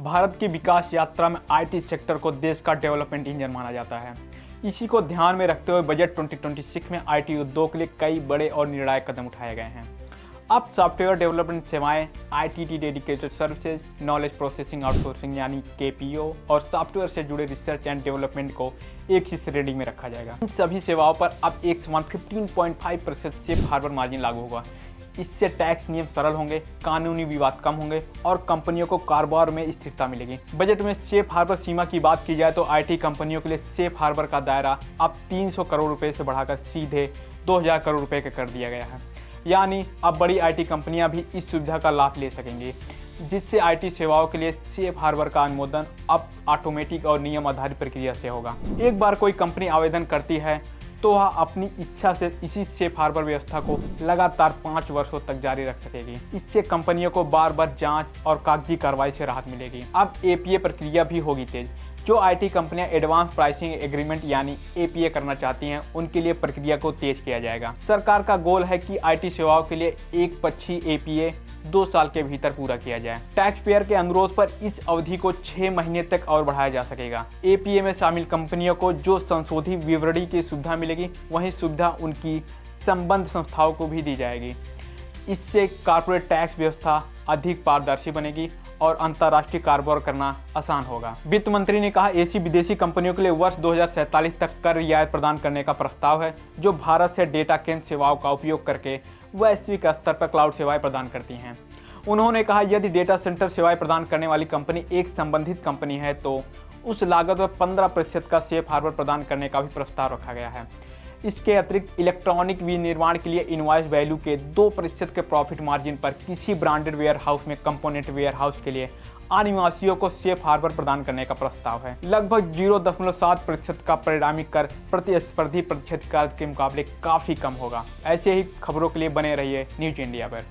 भारत की विकास यात्रा में आईटी सेक्टर को देश का डेवलपमेंट इंजन माना जाता है। इसी को ध्यान में रखते हुए बजट 2026 में आईटी उद्योग के लिए कई बड़े और निर्णायक कदम उठाए गए हैं। अब सॉफ्टवेयर डेवलपमेंट सेवाएं, ITT dedicated services, knowledge processing outsourcing यानी केपीओ और सॉफ्टवेयर से जुड़े रिसर्च एंड डेवलपमेंट को एक ही श्रेणी में रखा जाएगा। इन सभी सेवाओं पर अब एक समान 15.5% सेफ हार्बर मार्जिन लागू होगा। इससे टैक्स नियम सरल होंगे, कानूनी विवाद कम होंगे और कंपनियों को कारोबार में स्थिरता मिलेगी। बजट में सेफ हार्बर सीमा की बात की जाए तो आईटी कंपनियों के लिए सेफ हार्बर का दायरा अब 300 करोड़ रुपए से बढ़ाकर सीधे 2000 करोड़ रुपए का कर दिया गया है। यानी अब बड़ी आईटी कंपनियां भी इस सुविधा का लाभ ले सकेंगी, जिससे आईटी सेवाओं के लिए सेफ हार्बर का अनुमोदन अब ऑटोमेटिक और नियम आधारित प्रक्रिया से होगा। एक बार कोई कंपनी आवेदन करती है तो वह अपनी इच्छा से इसी सेफ हार्बर व्यवस्था को लगातार 5 वर्षों तक जारी रख सकेगी। इससे कंपनियों को बार बार जांच और कागजी कार्रवाई से राहत मिलेगी। अब एपीए प्रक्रिया भी होगी तेज। जो आईटी कंपनियां एडवांस प्राइसिंग एग्रीमेंट यानी एपीए करना चाहती हैं, उनके लिए प्रक्रिया को तेज किया जाएगा। सरकार का गोल है कि आईटी सेवाओं के लिए एक पक्षी एपीए 2 साल के भीतर पूरा किया जाए। टैक्स पेयर के अनुरोध पर इस अवधि को 6 महीने तक और बढ़ाया जा सकेगा। एपीए में शामिल कंपनियों को जो संशोधित विवरणी की सुविधा मिलेगी, वही सुविधा उनकी संबद्ध संस्थाओं को भी दी जाएगी। इससे कॉर्पोरेट टैक्स व्यवस्था अधिक पारदर्शी बनेगी और अंतर्राष्ट्रीय कारोबार करना आसान होगा। वित्त मंत्री ने कहा, ऐसी विदेशी कंपनियों के लिए वर्ष 2047 तक कर रियायत प्रदान करने का प्रस्ताव है, जो भारत से डेटा केंद्र सेवाओं का उपयोग करके वैश्विक स्तर पर क्लाउड सेवाएं प्रदान करती हैं। उन्होंने कहा, यदि डेटा सेंटर सेवाएं प्रदान करने वाली कंपनी एक संबंधित कंपनी है तो उस लागत में 15% का सेफ हार्बर प्रदान करने का भी प्रस्ताव रखा गया है। इसके अतिरिक्त इलेक्ट्रॉनिक विनिर्माण के लिए इनवॉइस वैल्यू के 2% के प्रॉफिट मार्जिन पर किसी ब्रांडेड वेयर हाउस में कंपोनेंट वेयर हाउस के लिए अनिवासियों को सेफ हार्बर प्रदान करने का प्रस्ताव है। लगभग 0.7% का परिणामी कर प्रतिस्पर्धी प्रतिशत कर के मुकाबले काफी कम होगा। ऐसे ही खबरों के लिए बने रहिए न्यूज इंडिया पर।